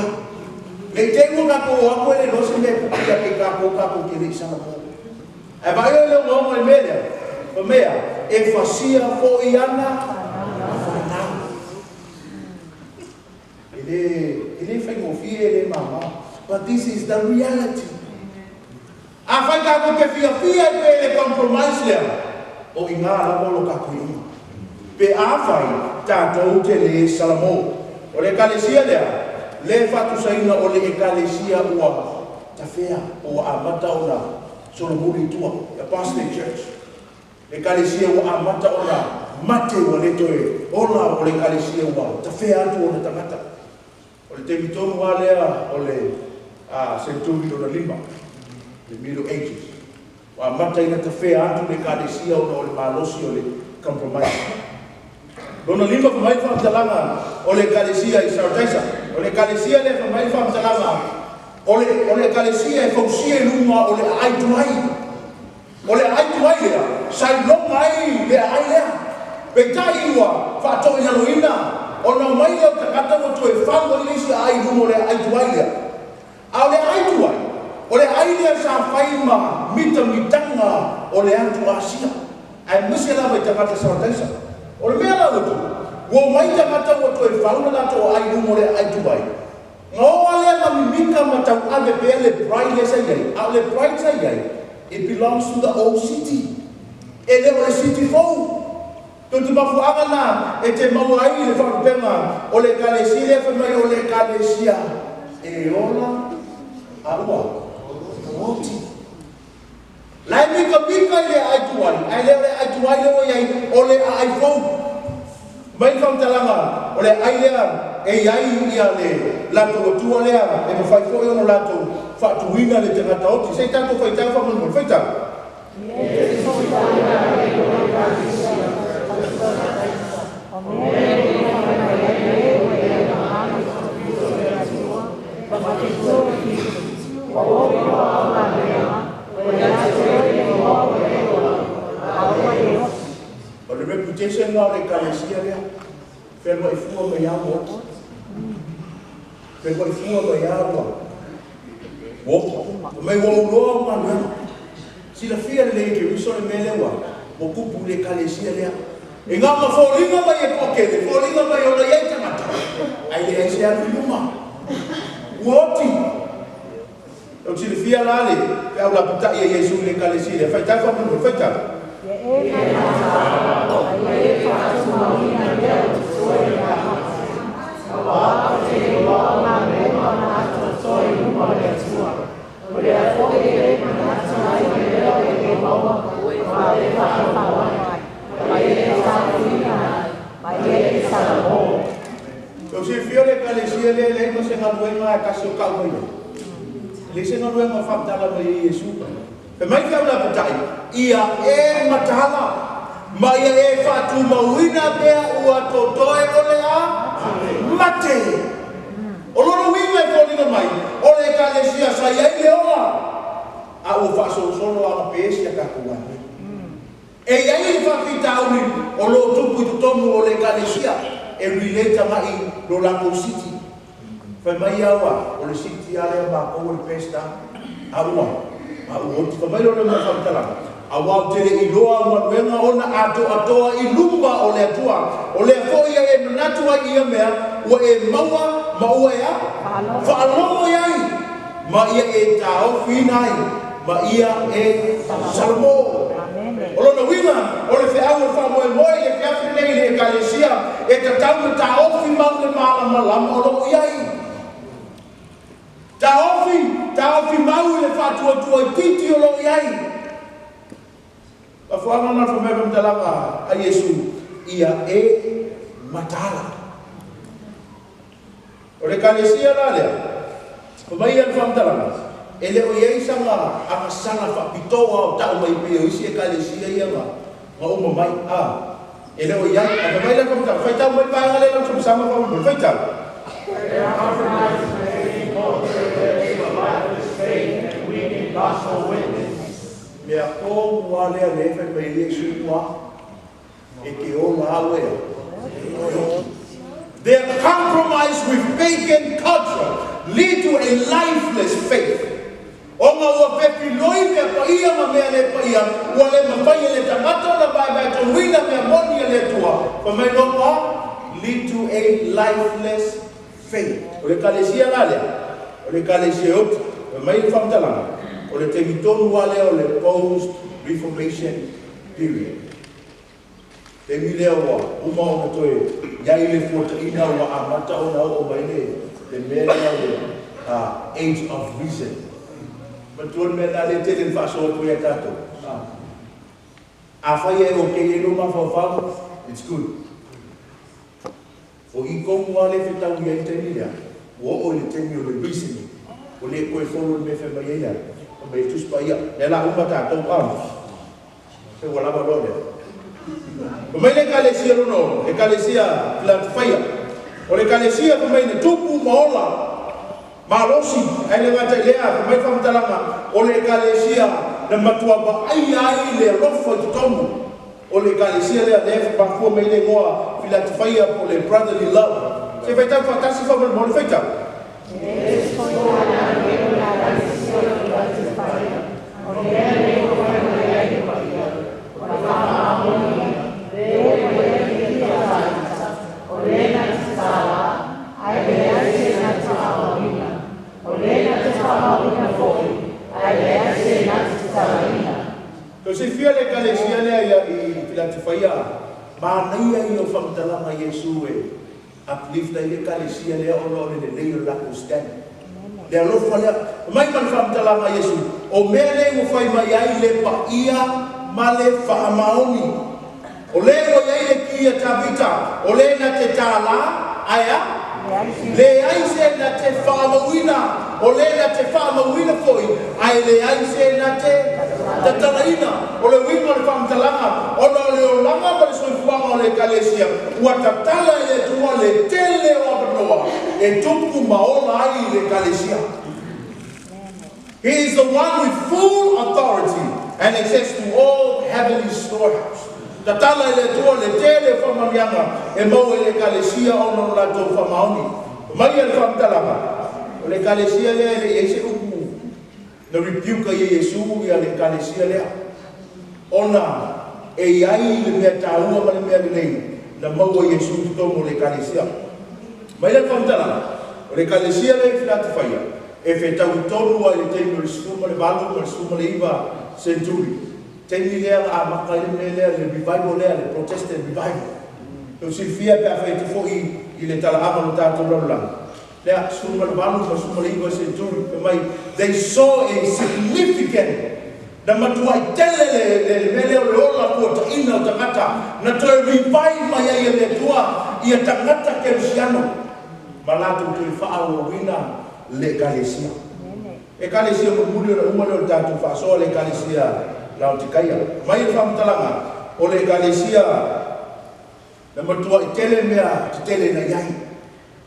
Le tengo na ko ako le no se me ia ke ka ko ke le Salamo. E vai le ngau mai melea. Pemea, e fasia fo iana whanau. Ele fai ngofie ele mama. But this is the reality. A fai ka ko ke fia pe ele compromise lea. O inga la molo ka kuinga. Pe a fai tātou te le Salamo. O le Ekalesia lea. Le fatu saina o le Ekalesia ua tawhea o amata o na Solomuri tua. The Pastor Church. Ekalesia wa amata ora mate wa letoe ola o le Ekalesia wa tawhea atu o le tangata o le temitonu wa lea o le centuri o na lima the Middle Ages wa amata ina tawhea atu le Ekalesia o le malosi o le compromise Dona lima pamai whamtalanga o le Ekalesia i Sartaisa o le Ekalesia le pamai whamtalanga o le Ekalesia e fausia i lunga o le aituai o le aituai lea sai longa ai le ai lea. Pe tai ua whato i aloina. O na mai leo takata mo tu e whango i lisi ai rumo le aituai lea. A le aituai. O le ai lea sa whaima mita mitanga o le atu asia. Ai misi lava i takata Sartaisa. O le mea lau tu. Wo mai takata mo tu e whango lato o ai rumo le aituai. Ngā oa lea ma mimika ma tau ave pe le pride le sa iai. A le pride sa iai. It belongs to the old city. E leo le city fou. Tō te mafuanga nā, e te mauai le whakapenga, o le Ekalesia le whamai o le Ekalesia. E ola, a ua, oti. Lai mika le aituai, ai leo le aituai leo iai, o le a aifou. Mai whamtalanga, o le ai lea, e iai ia le lato atua lea, e mawhai fo ono lato, whatuina le te ngata oti. Sei tato whaitau whamunumon, whaitau? But the reputation of the Ekalesia, fell by four by Yahweh. Fell by four by Yahweh. Walk. May walk long man. See the fear lady, we saw the Melewa, Mokupu le Ekalesia there. E ngā mawhoringa mai e pokele, whoringa mai o rei tangata. Ai le aise anu luma. Uoti. Au tiri fia lale, pe au la puta ia Yesu le Ekalesia. Whai tai whamungu, whai tai. Kau si fio le Ekalesia le no se ngaluenga e kasi o kau mai. Le se ngaluenga whamtala mai Yesu. Pe mai kia ula patai, ia e matala. Ma ia e whatu mauina mea ua totoe o le a mate. O loro winga e kōrina mai, o le Ekalesia sa iai le ola. A o whasorosono a mapesi a kakua. E iai i whakitauri o lo tupu i tutomu o le Ekalesia. E relata mai lo Lago City. Whai mai awa, o le city alea mako o le pesta. Aua, o te whamai lo le mai whamtalanga. Awa tere i loa manuenga ona ato atoa i lumba o le atua. O le afoia e manatua ia mea, ua e maua, maua ea. Whaalongo iai. Ma ia e tao whinai. Ma ia e Salomo. O lona winga, o le whiau e whamoe moe, e whiafi nei le Ekalesia, e ta tau me ta ofi mau le mala malama o lo iai. Ta ofi mau le whatua tua i piti o lo iai. A whaanga na whamea mtalanga a Yesu, ia e matala. O le Ekalesia la lea, o mai an whamtalanga, e leo iei sanga a masanga whapitoa o tau mai peo isi Ekalesia ia nga uma mai a. E leo iei, a mai la whamtalanga, whai tau mai paanga le lang sama whamtalanga, whai tau. Gospel witness. Mea o mua lea lewe mai Yesu mua, e ke o ngā wea. Their compromise with pagan culture lead to a lifeless faith. O ngā ua pepi loi mea paia ma mea le paia, ua le mawhai le tangata na bai to wina mea moni le tua. Pa mai no mua, lead to a lifeless faith. O le Ekalesia la lea, o le Ekalesia oti, pa mai le whamtalanga. O le te mitonu wale o le post-reformation period. Te milea wa, uma o na toe, iai le fuataina wa amata o na o maine, te mea le age of reason. Matuan mea na le te den whaso o tue tato. A whai e o ke e luma whawhawa, it's good. O i kongu wale whetau iai te milea, o le te milea o le reasoning, o le koe wholo me whemai eia. Mai tus pa ia, ne la uma tātou amo. Se wala malone. O mai le Ekalesia rono, Ekalesia plant fire. O le Ekalesia o mai ne tupu maola. Malosi, ai le ngata lea, o mai whamtalanga. O le Ekalesia na matua ba ai le rofo i tomu. O le Ekalesia lea lefa pakua mai le ngoa plant fire po le brotherly love. Se whaitau whatasi whamal mo le whaitau. Olena Mana ia i o whamtalanga Yesu e. Uplift na i Ekalesia lea ono le leo lako stand. Lea lofa lea. Mai man whamtalanga Yesu. O mea le mo whai mai ai le pa ia ma le whaamaoni. O le o iai le kia tawita. O le na te tāla. Aia. Le ai se na te whaamawina. O le na te whaamawina foi. Ai le ai se na te tatalaina. O le wima le whamtalanga. O no le o langa ma le soifuanga o le Ekalesia. Ua tatala e le tua le tele o apanoa. E tupu maola ai le Ekalesia. He is the one with full authority and access to all heavenly storehouse. Tatala le tua le tele whamamianga e mau e le Ekalesia o no la tō whamaoni. Mai e le whamtalanga. O le Ekalesia lea le eise uku. Na rebuke i Yesu i a le Ekalesia lea. Ona e iai le mea tāua ma le mea nei. Na mau e Yesu tutomo le Ekalesia. Mai le whamtalanga. O le Ekalesia lea i whilata whaia. E whetau tonu a le teimi le sukuma le walu, le sukuma le iwa centuri. Teimi lea a maka le lea le revival lea, le Protestant revival. No si fia pe a whaiti fo i le tala ama no tātou laulanga. Lea sukuma le walu, le sukuma le iwa centuri. They saw a significant na matuai tele le mele o le ola po ta ina o tangata. Na toi revive mai ai le tua i a tangata kerusiano. Malatu tu i wha o wina le Ekalesia. Ekalesia mumuli o umale o tātou whaasoa le Ekalesia lao te kaia. Mai e whamtalanga o le Ekalesia na matua i tele mea te tele na iai.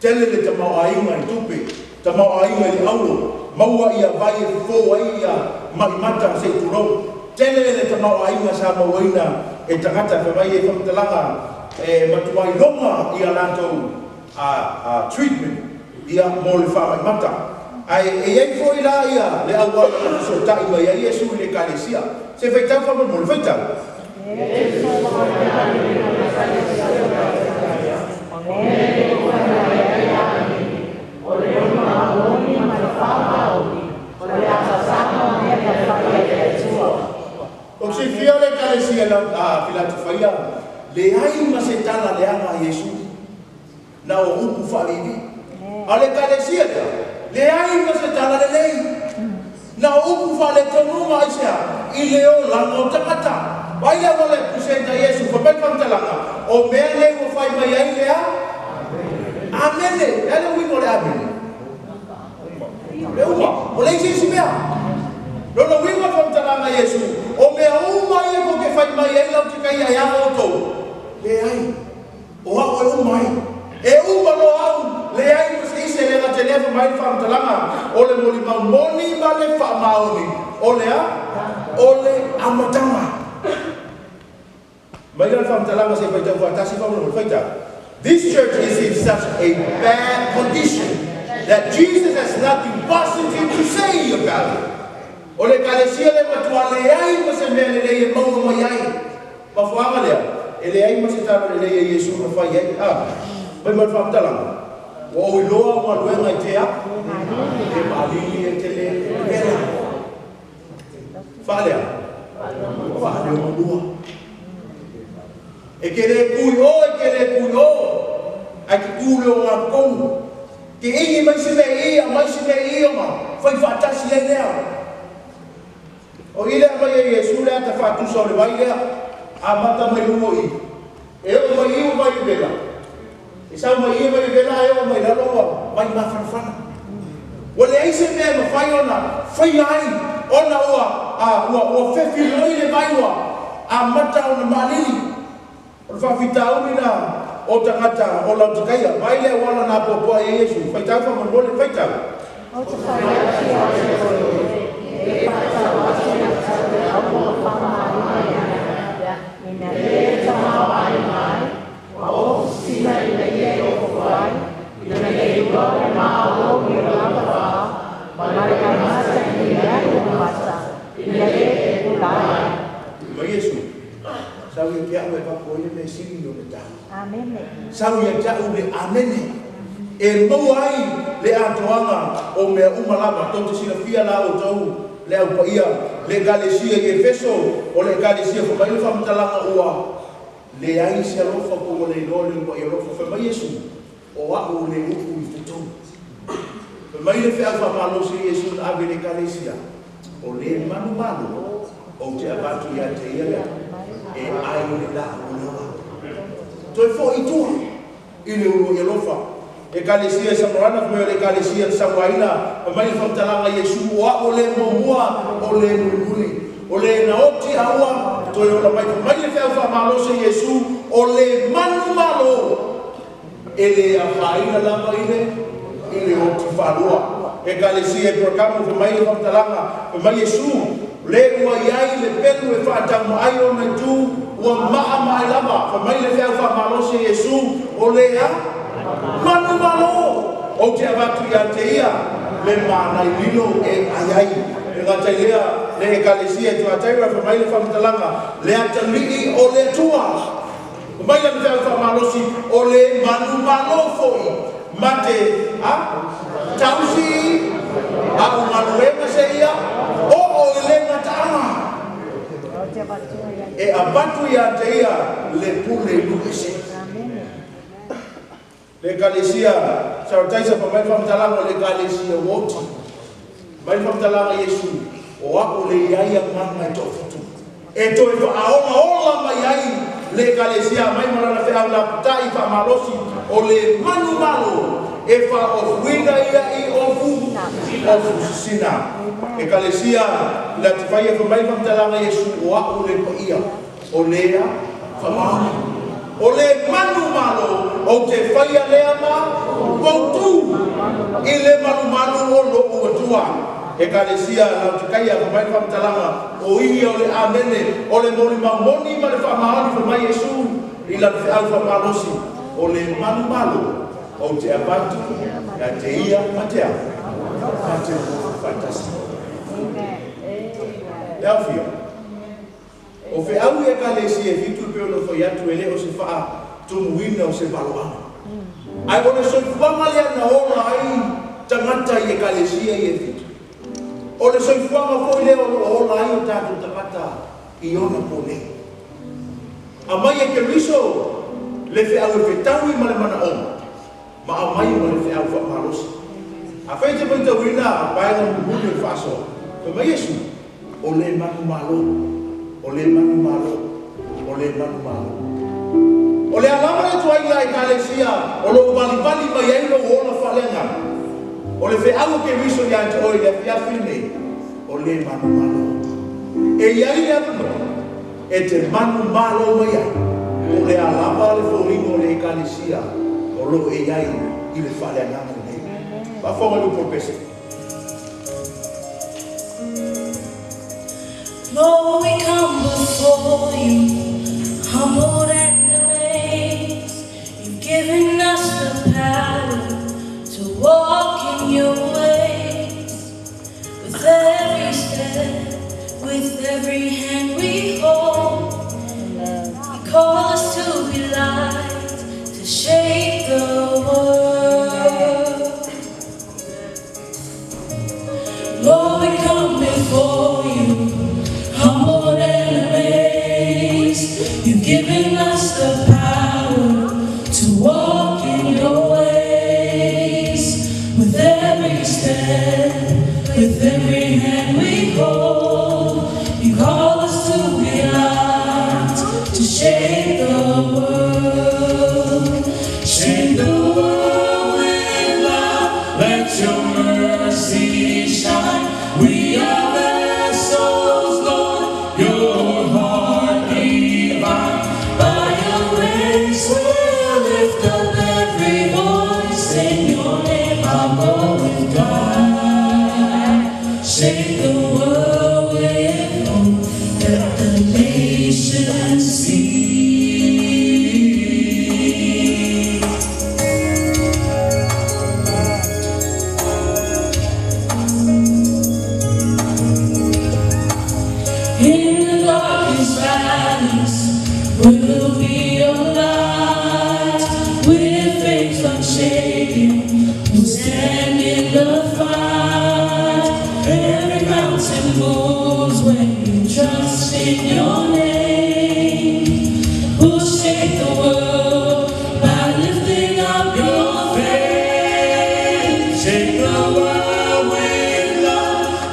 Tele le tamau ainga i tupe, tamau ainga i aulo, maua i a vai e fō ai i a maimata se turou. Tele le tamau ainga sa mauaina e tangata whamai e whamtalanga e matua i longa i a lātou treatment. Ia mo le whamai mata. Ai e iei fo i la ia le awa so tai mai ai Yesu le Ekalesia. Se whaitau whamai mo le whaitau. O se fia le Ekalesia la filatu whaia. Le ai ma se tala le anga Yesu. Na o upu whaalivi. A le Ekalesia le ai ma se tala le lei. Na upu fa le tonuma aisea i le o langa o tangata. Vai le wale pusenta Yesu fa mai kamtalanga. O mea le o fai mai ai lea. Amene. Ele wimo le amene. Le uma. O le isi si mea. Lolo wimo kamtalanga Yesu. O mea uma e ko ke fai mai ai lau te kai ai ama o tou. Le ai. O hao e uma ai. E uma lo au. Le ai mo se ise le na telefa mai whamtalanga. O le moli maumoni ma le whamaoni. O le a? O le amatanga. Mai le whamtalanga se whaitau whaatasi whamalo whaitau. This church is in such a bad condition that Jesus has nothing positive to say about it. O le Ekalesia le matua le ai ma se mea le lei e maunga mai ai. Ma whaanga lea. E le ai ma se tara le lei e Yesu ma whai ai. Mai ma whamtalanga. O iloa ma luenga i te a, e maalili e te le vela. Whalea? Whalea o lua. E ke le kui o, ai ki kule o ngā kongu. Ke ingi mai si me ia ma, whai whaatasi ai lea. O ilea mai e Yesu lea ta whaatusa o le vai lea, a mata mai luo i. E o mai iu mai vela. E sau mai ia mai vela e o mai laloa, mai mawhanawhana. Wale aise mea ma whai ona, whai ai, ona ua whewhi loi le maiwa, a mata ona malili. O whawhitau ni na o tangata o lau takaia, mai le wala nā popoa e Yesu, whaitau whamanole, whaitau. O te whaiaki o te kore, e whaitau ati na tau au mo whamahari mai ana, ina e tamau ai mai, o sina ina ie o kowai, ina e ua maa o mi o langa wā, mai ka masa ina e o masa, ina e ulai. Ma Yesu, sau ia kia ue papo ia me siri o le tau. Amene. Sau ia kia ue amene. E mau ai le atoanga o mea umalama, tau te sina fia la o tau, le au paia, le Ekalesia i Efeso, o le Ekalesia whakaila whamatalanga ua le ai se alofa po le lole mo e alofa fa mai Yesu o au le uku I Fitu fa mai le fea fa malo se Yesu na ave le Ekalesia o le manu o te abatu ia te ia e ai le la o toi fo I tua I le ulu e alofa Ekalesia sa morana fa le Ekalesia sa waina fa mai fa talanga Yesu o au le moa o le mululi o le na oti aua toi o la mai le fea fa malo se Yesu o le manu malo ele a faina lava ile o te whalua. Ekalesia e programa fa mai le whamtalanga, fa mai Yesu, le ua iai le pelu e whaatama ai o na tu, ua maa mai lava, fa mai le fea whamalose Yesu, o le a manu malo, o te avatu ia te ia, le mana I lilo e aiai. E ngatai lea, le Ekalesia e tuataira, fa mai le whamtalanga, le atalii o le tua, mai la mea fa malosi o le manu malo foi mate Tusi a Lavea seia o le matama e abatu ia te ia le pule luese le Ekalesia sa taisa fa mai fa talanga le Ekalesia woti mai fa talanga Yesu o a le ia mama to Fitu e to e fa ola mai ai le Ekalesia mai marana fea la tai fa malosi o le manu malo e fa ofwina ia I ofu sina Ekalesia la te fai fa mai fa talanga Yesu o a le ia o lea fa mau o le manu malo o te fai lea ma poutu I le manu malo o lo o tua Ekalesia la te kai fa mai fa talanga o ia o le amene o le moni mamoni ma le fa mahani fa mai Yesu I la te alfa malosi o le manu malo o te abatu ya te ia matea mate fantastic Lavea o fe au Ekalesia Fitu pe o foi atu ele o se fa tumuina o se baloanga ai o le soifanga le na ola ai tangata I Ekalesia I Fitu o le soifanga foi le o ola ai o tatu tangata I ona pone a mai e keriso le fe au fe taui ma le mana oma ma a mai ma le fe au fa marosi a fe te pita wina a pai na mubuni e faso fe mai Yesu o le manu malo o le manu malo o le manu malo o le alama le tuai la Ekalesia o lo bali mai ai lo ona falenga o le fe au keriso ya te oi le fia fine o le manu malo e iai le anu e te manu malo mai ai o le alama le forino le Ekalesia o lo e iai I le fale anama nei va fonga lu propesi Lord, we come before you, humbled and amazed. You've given us the power to walk in your ways. With every step, with every hand we hold, you call us to be light, to shake the world. Lord, we come before you, humbled and amazed. You've given us the power to walk in your ways. With every step, with every hand we hold, you call us to be light, to shake the world. Shake the world with love, let your mercy shine. We are vessels, Lord, your heart divine. By your grace we'll lift up every voice in your name. I'll go with God. Shake the world with hope, let the nations see.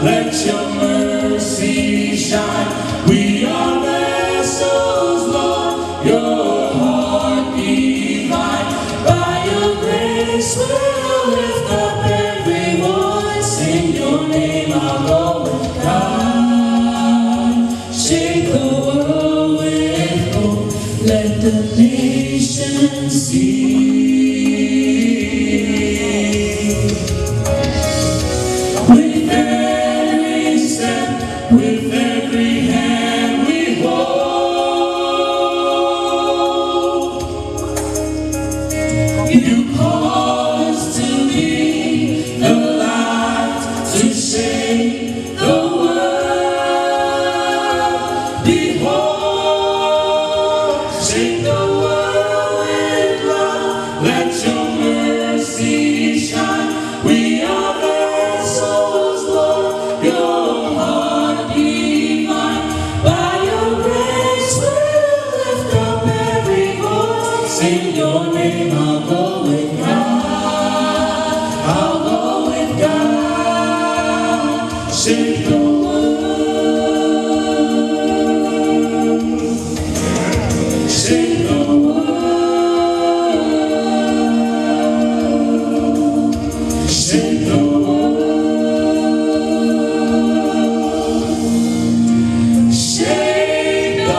let your mercy shine. We are vessels, Lord, your heart divine. By your grace we'll lift up every voice. In your name I'll go with God. Shake the world with hope, let the nations see. With every step, with every hand we hold, you call us to be the light to shake the world. Behold, shake the world with love, let your mercy shine. We are vessels, Lord, your heart divine. By your grace we'll lift up every voice. In your name I'll go with God. I'll go with God. Shake the world. Shake the world. Shake the world. Shake the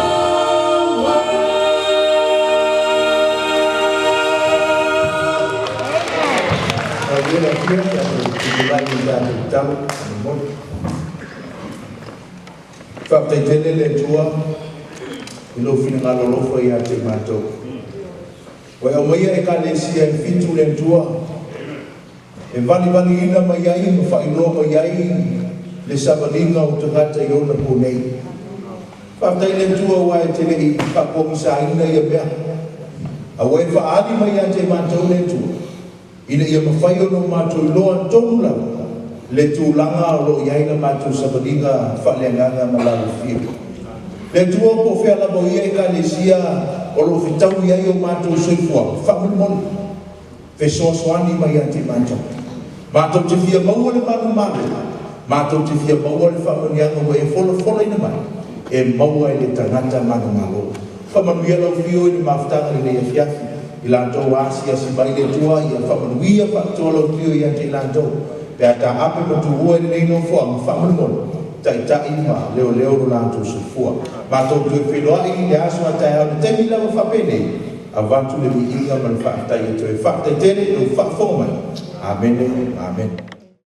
Whaptaitele le tua, ilo fina ngalo lofo ia te matou. Wai au maia Ekalesia e Fitu le tua, e vali ina mai ai, ma whainoa mai ai, le savalinga o te gata i ona punei. Whaptaitele le tua wai te le i whapomisa ina ia mea. A wai whaadi mai a te matou le tua, ina ia mawhai ono matou loa tonu lau, le tūlanga o lo iaina mātou sabalinga whaleanganga malaru whia. Le tua po whea labo ia Ekalesia o lo whitau iai o mātou soifua, whamulmoni, whesoaswani mai a te mātou. Mātou te whia maua le manu manu, mātou te whia maua le whamanianga wa e whola ina mai, e maua e le tangata manu malo. Whamanuia lau whio i le mawhtanga le nea fiafi, i lantou asia si mai le tua, i a whamanuia whakatoa lau whio i a te lantou. Pe ata ape matu ua ni nei no fua ma whamanumon tai ma leo ro lantou su fua ma tau tue whiloa i le aso a tai au le temi lama whapene a vantu le mi inga man whaatai e tue whaatai tene no whaafomai. Amen.